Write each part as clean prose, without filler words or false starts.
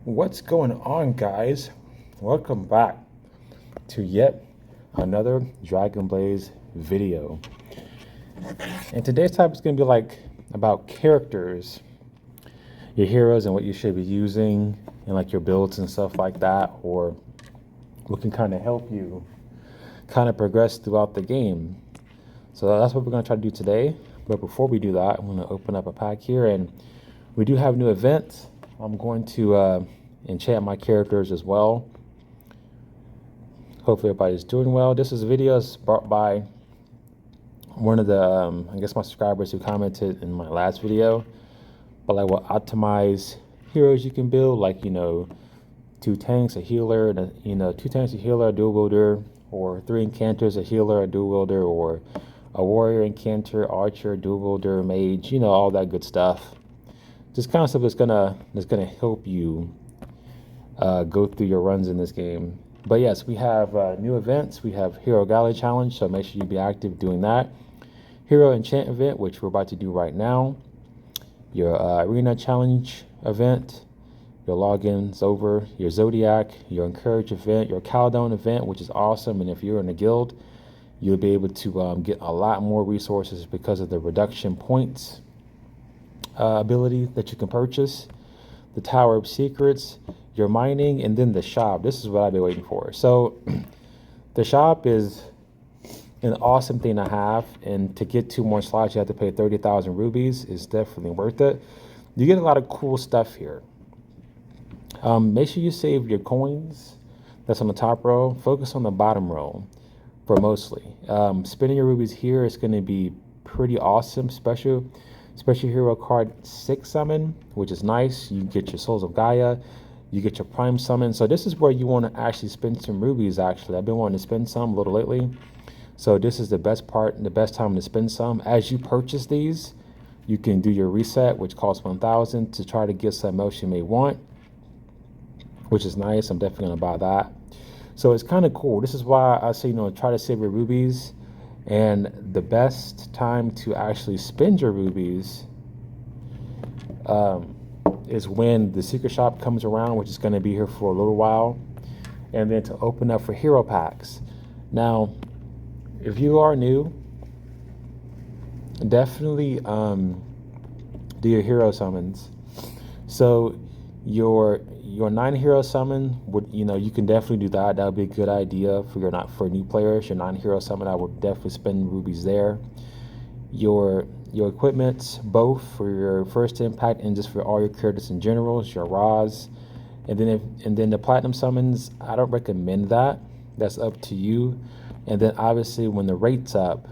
What's going on, guys? Welcome back to yet another Dragon Blaze video. And today's topic is going to be about characters, your heroes, and what you should be using, and like your builds and stuff like that, or what can kind of help you kind of progress throughout the game. So that's what we're going to try to do today. But before we do that, I'm going to open up a pack here, and we do have new events. I'm going to enchant my characters as well. Hopefully everybody's doing well. This is a video brought by one of the I guess my subscribers who commented in my last video, but like what optimize heroes you can build, like 2 tanks, a healer, and 2 tanks, a healer, a dual wielder, or 3 enchanters, a healer, a dual wielder, or a warrior, enchanter, archer, dual wielder, mage, all that good stuff. This kind of stuff is gonna help you go through your runs in this game. But yes, we have new events. We have Hero Galley Challenge, so make sure you be active doing that. Hero Enchant event, which we're about to do right now. Your Arena Challenge event. Your login's over. Your Zodiac, your Encourage event, your Caldon event, which is awesome. And if you're in a guild, you'll be able to get a lot more resources because of the reduction points ability that you can purchase. The Tower of Secrets, your mining, and then the shop. This is what I've been waiting for. So the shop is an awesome thing to have, and to get 2 more slots you have to pay 30,000 rubies. Is definitely worth it. You get a lot of cool stuff here. Make sure you save your coins. That's on the top row. Focus on the bottom row for mostly. Spending your rubies here is going to be pretty awesome. Special hero card 6 summon, which is nice. You get your Souls of Gaia, you get your prime summon. So this is where you want to actually spend some rubies. Actually, I've been wanting to spend some a little lately, so this is the best part and the best time to spend some. As you purchase these, you can do your reset, which costs 1,000, to try to get some else you may want, which is nice. I'm definitely gonna buy that. So it's kind of cool. This is why I say try to save your rubies. And the best time to actually spend your rubies is when the secret shop comes around, which is going to be here for a little while, and then to open up for hero packs. Now, if you are new, definitely do your hero summons. So your 9 hero summon would you can definitely do that. That would be a good idea for new players. Your 9 hero summon, I would definitely spend rubies there. Your equipment, both for your first impact and just for all your characters in general, is your Raws. And then the platinum summons, I don't recommend that. That's up to you. And then obviously when the rate's up,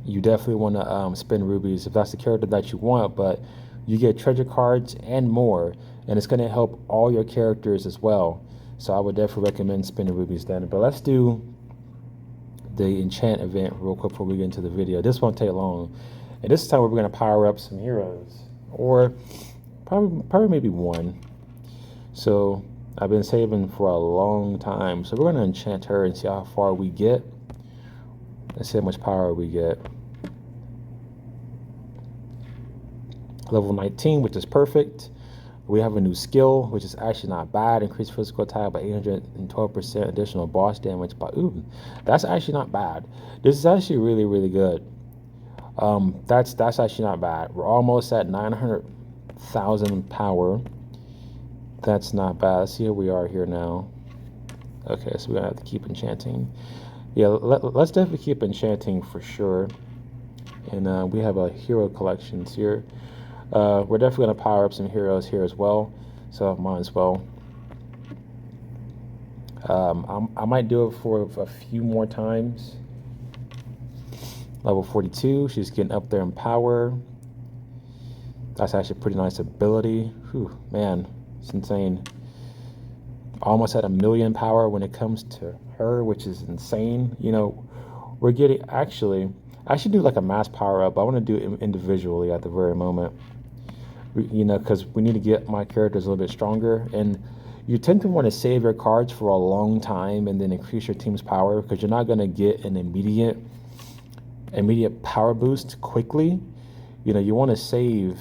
you definitely want to spend rubies if that's the character that you want. But you get treasure cards and more, and it's going to help all your characters as well. So I would definitely recommend spending rubies then. But let's do the enchant event real quick before we get into the video. This won't take long. And this time we're going to power up some heroes, or probably maybe 1. So I've been saving for a long time. So we're going to enchant her and see how far we get. Let's see how much power we get. Level 19, which is perfect. We have a new skill, which is actually not bad. Increased physical attack by 812%, additional boss damage by, that's actually not bad. This is actually really, really good. That's actually not bad. We're almost at 900,000 power. That's not bad. Let's see where we are here now. Okay, so we're gonna have to keep enchanting. Yeah, let's definitely keep enchanting for sure. And we have a hero collections here. We're definitely going to power up some heroes here as well, so might as well. I might do it for a few more times. Level 42, she's getting up there in power. That's actually a pretty nice ability. Whew, man, it's insane. Almost at 1,000,000 power when it comes to her, which is insane. We're getting, actually, I should do like a mass power up. I want to do it individually at the very moment. Because we need to get my characters a little bit stronger, and you tend to want to save your cards for a long time and then increase your team's power, because you're not going to get an immediate power boost quickly. You want to save.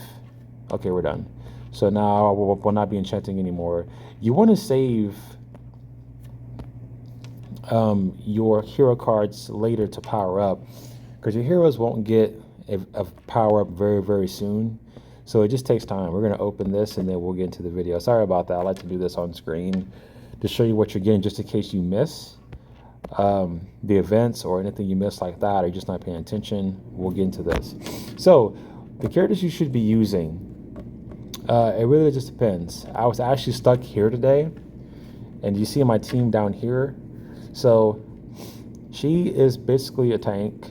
Okay, we're done. So now I will not be enchanting anymore. You want to save your hero cards later to power up, because your heroes won't get a power up very, very soon. So it just takes time. We're going to open this and then we'll get into the video. Sorry about that. I like to do this on screen to show you what you're getting, just in case you miss the events or anything you miss like that, or you're just not paying attention. We'll get into this. So the characters you should be using, it really just depends. I was actually stuck here today, and you see my team down here. So she is basically a tank.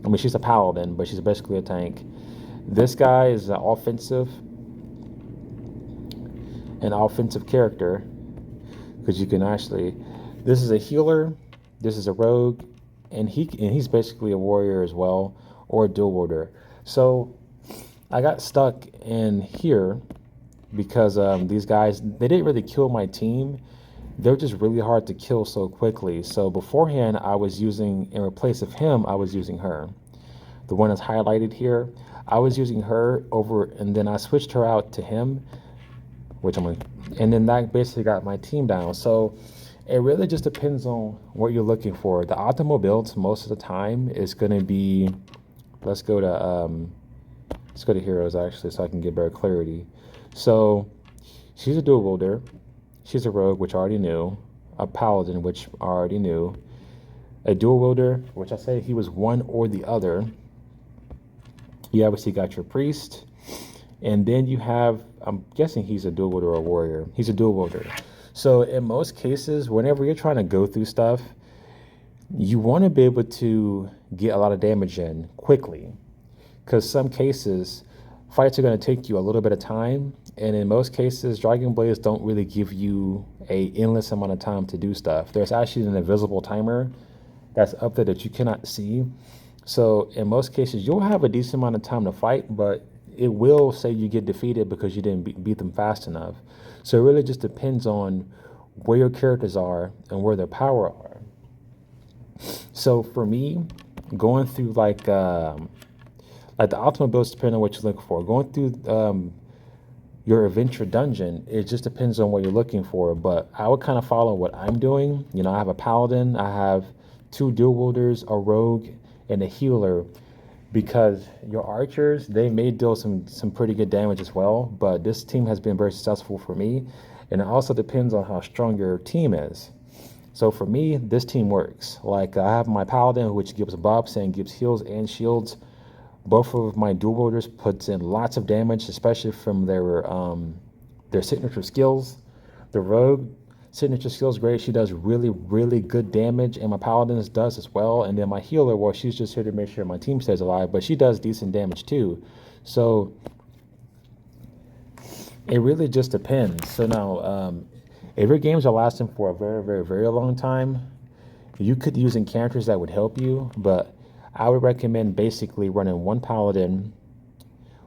I mean, she's a paladin, but she's basically a tank. This guy is an offensive character, because you can actually, this is a healer, this is a rogue, and he's basically a warrior as well, or a dual wielder. So I got stuck in here because these guys, they didn't really kill my team. They're just really hard to kill so quickly. So beforehand, I was using, in place of him, I was using her. The one that's highlighted here, I was using her over, and then I switched her out to him, and then that basically got my team down. So it really just depends on what you're looking for. The optimal builds most of the time is going to be, let's go to heroes actually, so I can get better clarity. So she's a dual wielder, she's a rogue, which I already knew, a paladin, which I already knew, a dual wielder, which I said he was one or the other. You obviously got your priest, and then you have, I'm guessing he's a dual wielder or a warrior. He's a dual wielder. So in most cases, whenever you're trying to go through stuff, you want to be able to get a lot of damage in quickly, because some cases fights are going to take you a little bit of time, and in most cases Dragon Blades don't really give you a endless amount of time to do stuff. There's actually an invisible timer that's up there that you cannot see. So in most cases you'll have a decent amount of time to fight, but it will say you get defeated because you didn't beat them fast enough. So it really just depends on where your characters are and where their power are. So for me, going through like the optimal builds depending on what you're looking for. Going through your adventure dungeon, it just depends on what you're looking for. But I would kind of follow what I'm doing. You know, I have a paladin, I have 2 dual wielders, a rogue, and a healer. Because your archers, they may deal some pretty good damage as well, but this team has been very successful for me, and it also depends on how strong your team is. So for me, this team works. Like I have my paladin, which gives buffs and gives heals and shields. Both of my dual wielders puts in lots of damage, especially from their signature skills. The rogue signature skills great. She does really, really good damage, and my paladin does as well. And then my healer, well, she's just here to make sure my team stays alive, but she does decent damage too. So it really just depends. So now, if your games are lasting for a very, very, very long time, you could use enchanters that would help you, but I would recommend basically running one paladin,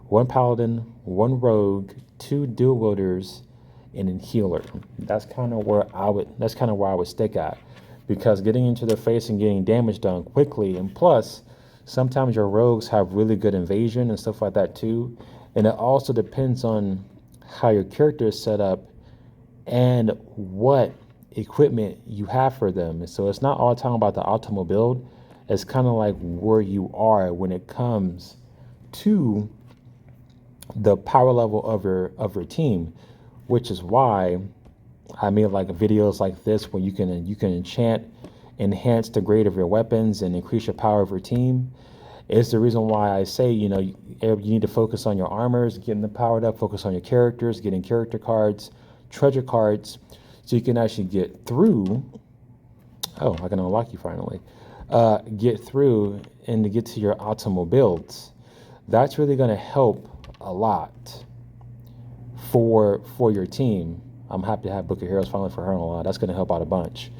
one rogue, 2 dual wielders, and a healer. That's kind of where I would stick at, because getting into their face and getting damage done quickly, and plus sometimes your rogues have really good invasion and stuff like that too. And it also depends on how your character is set up and what equipment you have for them. So it's not all the time about the optimal build. It's kind of like where you are when it comes to the power level of your team, which is why I made like videos like this where you can enhance the grade of your weapons and increase your power of your team. It's the reason why I say, you need to focus on your armors, getting them powered up, focus on your characters, getting character cards, treasure cards, so you can actually get through. Oh, I can unlock you finally. Get through and to get to your optimal builds. That's really going to help a lot for your team. I'm happy to have Book of Heroes finally for her a lot. That's going to help out a bunch,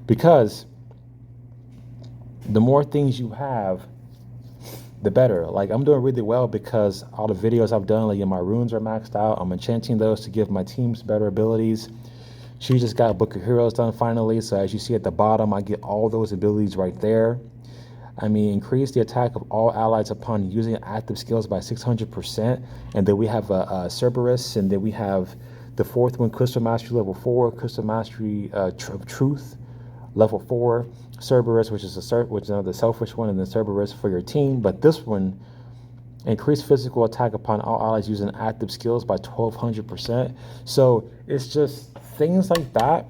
because the more things you have, the better. Like I'm doing really well because all the videos I've done, like my runes are maxed out. I'm enchanting those to give my teams better abilities. She just got Book of Heroes done finally, so as you see at the bottom, I get all those abilities right there. I mean, increase the attack of all allies upon using active skills by 600%. And then we have a Cerberus, and then we have the fourth one, Crystal Mastery level 4, Crystal Mastery of Truth level 4, Cerberus, which is another selfish one, and then Cerberus for your team. But this one, increase physical attack upon all allies using active skills by 1200%. So it's just things like that.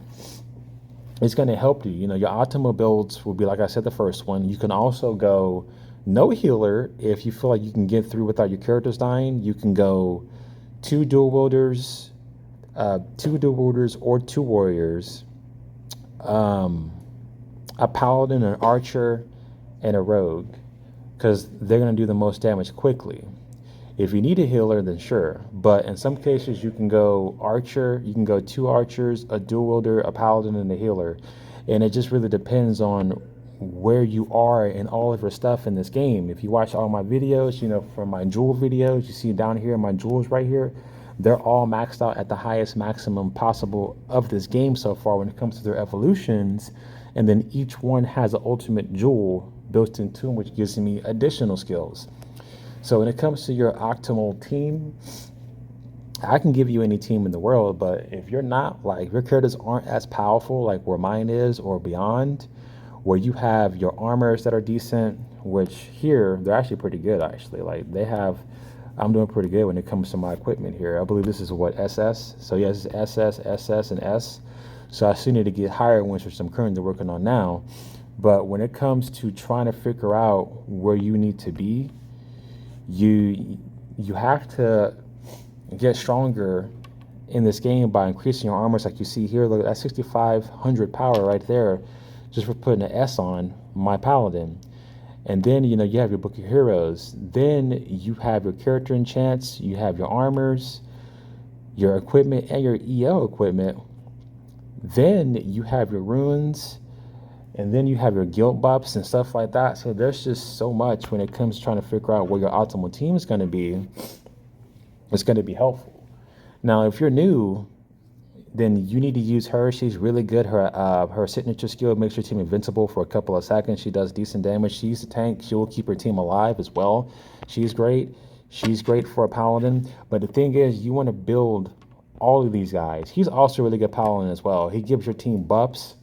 It's going to help you. You know, your optimal builds will be, like I said, the first one. You can also go no healer if you feel like you can get through without your characters dying. You can go two dual wielders or two warriors, a paladin, an archer, and a rogue, because they're going to do the most damage quickly. If you need a healer, then sure. But in some cases, you can go archer, you can go two archers, a dual wielder, a paladin, and a healer. And it just really depends on where you are in all of your stuff in this game. If you watch all my videos, you know, from my jewel videos, you see down here, my jewels right here, they're all maxed out at the highest maximum possible of this game so far when it comes to their evolutions. And then each one has an ultimate jewel built into them, which gives me additional skills. So when it comes to your optimal team, I can give you any team in the world, but if you're not, like, your characters aren't as powerful like where mine is or beyond, where you have your armors that are decent, which here they're actually pretty good, actually. Like, I'm doing pretty good when it comes to my equipment here. I believe this is what, SS? So yes, it's SS, SS, and S. So I still need to get higher ones, which I'm currently working on now. But when it comes to trying to figure out where you need to be, you have to get stronger in this game by increasing your armors, like you see here. Look at that 6,500 power right there, just for putting an S on my paladin. And then, you know, you have your book of heroes. Then you have your character enchants, you have your armors, your equipment, and your EL equipment. Then you have your runes, and then you have your guild buffs and stuff like that. So there's just so much when it comes to trying to figure out where your optimal team is going to be. It's going to be helpful. Now, if you're new, then you need to use her. She's really good. Her signature skill makes your team invincible for a couple of seconds. She does decent damage. She's a tank. She will keep her team alive as well. She's great. She's great for a paladin. But the thing is, you want to build all of these guys. He's also a really good paladin as well. He gives your team buffs.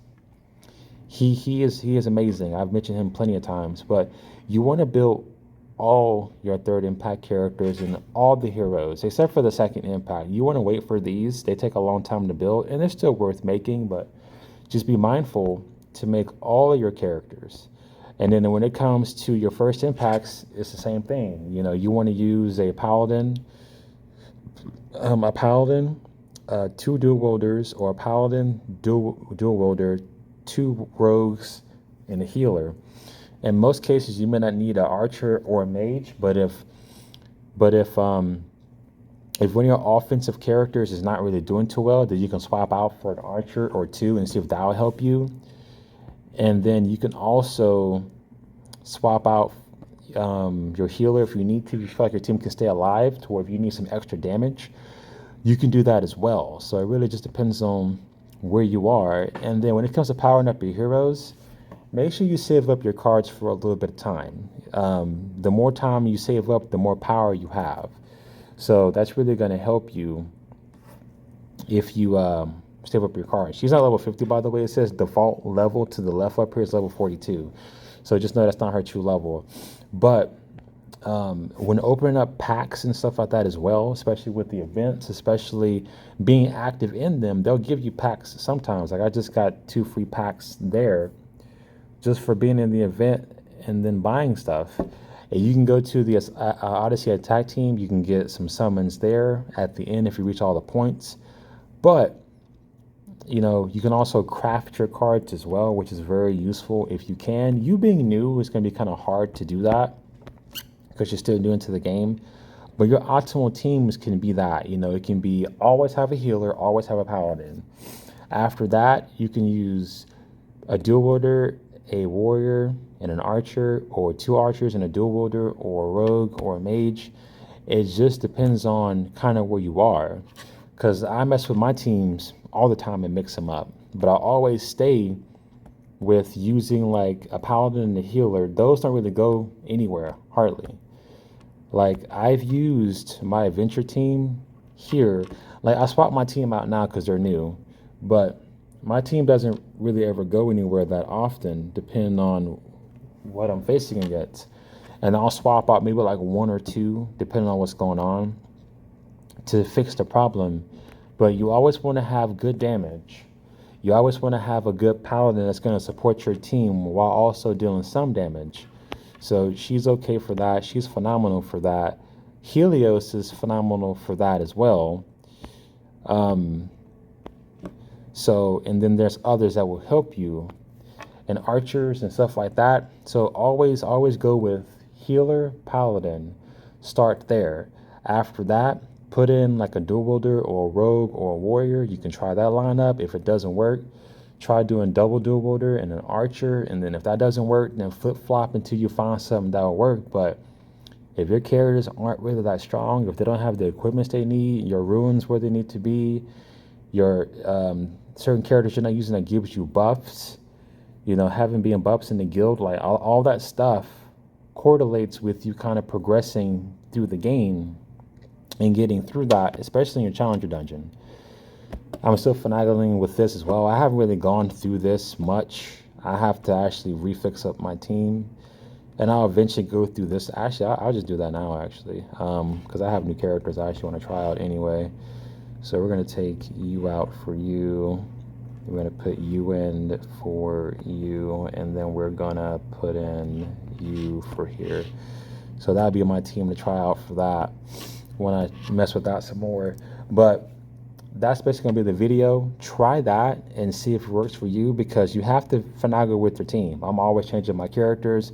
He is amazing. I've mentioned him plenty of times. But you want to build all your third impact characters and all the heroes, except for the second impact. You want to wait for these. They take a long time to build, and they're still worth making, but just be mindful to make all of your characters. And then when it comes to your first impacts, it's the same thing. You know, you want to use a paladin, two dual wielders, or a paladin, dual wielder, two rogues, and a healer. In most cases, you may not need an archer or a mage, but if one of your offensive characters is not really doing too well, then you can swap out for an archer or two and see if that will help you. And then you can also swap out your healer if you need to. If you feel like your team can stay alive, to where if you need some extra damage, you can do that as well. So it really just depends on where you are. And then when it comes to powering up your heroes, make sure you save up your cards for a little bit of time. The more time you save up, the more power you have. So that's really going to help you if you save up your cards. She's not level 50, by the way. It says default level to the left up here is level 42. So just know that's not her true level. But when opening up packs and stuff like that as well, especially with the events, especially being active in them, they'll give you packs sometimes. Like I just got 2 free packs there just for being in the event and then buying stuff. And you can go to the Odyssey attack team. You can get some summons there at the end if you reach all the points. But, you know, you can also craft your cards as well, which is very useful if you can. You being new, it's going to be kind of hard to do that because you're still new into the game. But your optimal teams can be that. You know, it can be always have a healer, always have a paladin. After that, you can use a dual wielder, a warrior, and an archer, or 2 archers and a dual wielder, or a rogue, or a mage. It just depends on kind of where you are, because I mess with my teams all the time and mix them up, but I always stay with using like a paladin and a healer, those don't really go anywhere, hardly. Like I've used my adventure team here. Like I swap my team out now because they're new, but my team doesn't really ever go anywhere that often, depending on what I'm facing against. And I'll swap out maybe like one or two, depending on what's going on, to fix the problem. But you always want to have good damage. You always want to have a good paladin that's going to support your team while also dealing some damage. So she's okay for that. She's phenomenal for that. Helios is phenomenal for that as well. And then there's others that will help you, and archers and stuff like that. So always go with healer, paladin. Start there. After that, put in like a dual wielder or a rogue or a warrior. You can try that lineup. If it doesn't work, try doing double dual wielder and an archer. And then if that doesn't work, then flip flop until you find something that will work. But if your characters aren't really that strong, if they don't have the equipment they need, your runes where they need to be, your certain characters you're not using that gives you buffs, having being buffs in the guild, like all that stuff correlates with you kind of progressing through the game and getting through that, especially in your challenger dungeon. I'm still finagling with this as well. I haven't really gone through this much. I have to actually refix up my team, and I'll eventually go through this. Actually, I'll just do that now, actually, because I have new characters I actually want to try out anyway. So we're going to take you out for you. We're going to put you in for you, and then we're going to put in you for here. So that'll be my team to try out for that when I mess with that some more. But that's basically going to be the video. Try that and see if it works for you, because you have to finagle with your team. I'm always changing my characters.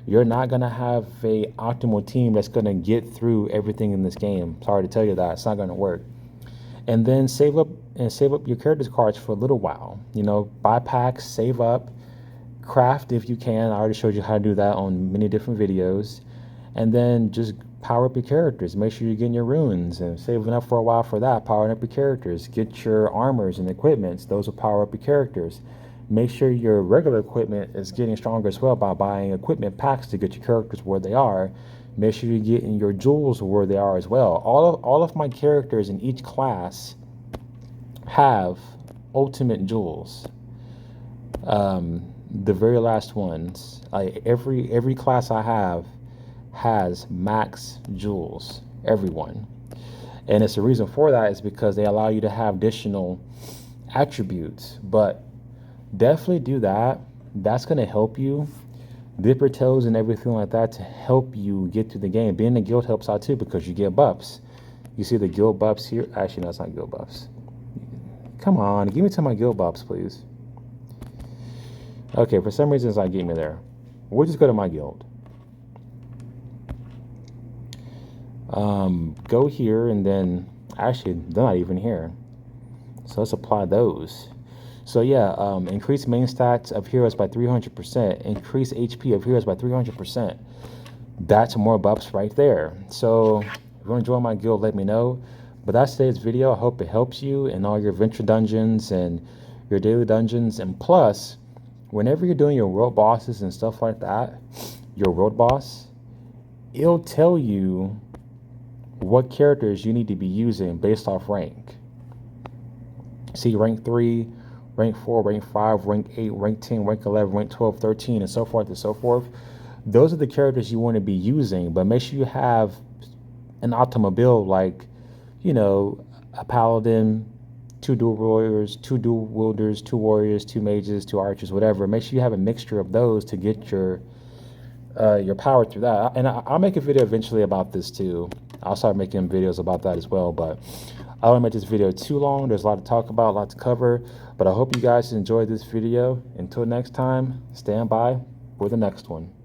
You're not going to have a optimal team that's going to get through everything in this game. Sorry to tell you that. It's not going to work. And then save up your characters cards for a little while. Buy packs, save up, craft if you can. I already showed you how to do that on many different videos. And then just power up your characters. Make sure you're getting your runes and saving up for a while for that. Powering up your characters. Get your armors and equipments. Those will power up your characters. Make sure your regular equipment is getting stronger as well by buying equipment packs to get your characters where they are. Make sure you're getting your jewels where they are as well. All of my characters in each class have ultimate jewels. The very last ones. Every class I have has max jewels. Everyone. And it's the reason for that is because they allow you to have additional attributes. But definitely do that. That's going to help you dip your toes and everything like that to help you get through the game. Being in the guild helps out too, because you get buffs. You see the guild buffs here? Actually, no, it's not guild buffs. Come on, give me to my guild buffs, please. Okay, for some reason it's not getting me there. We'll just go to my guild. Go here, and then actually they're not even here. So let's apply those. So yeah, increase main stats of heroes by 300%. Increase HP of heroes by 300%. That's more buffs right there. So if you want to join my guild, let me know. But that's today's video. I hope it helps you in all your adventure dungeons and your daily dungeons. And plus, whenever you're doing your world bosses and stuff like that, your world boss, it'll tell you what characters you need to be using based off rank. See, rank 3, rank 4, rank 5, rank 8, rank 10, rank 11, rank 12, 13, and so forth and so forth. Those are the characters you want to be using, but make sure you have an optimal build, like, a paladin, 2 dual warriors, 2 dual wielders, 2 warriors, 2 mages, 2 archers, whatever. Make sure you have a mixture of those to get your power through that. And I'll make a video eventually about this too. I'll start making videos about that as well, but I don't want to make this video too long. There's a lot to talk about, a lot to cover, but I hope you guys enjoyed this video. Until next time, stand by for the next one.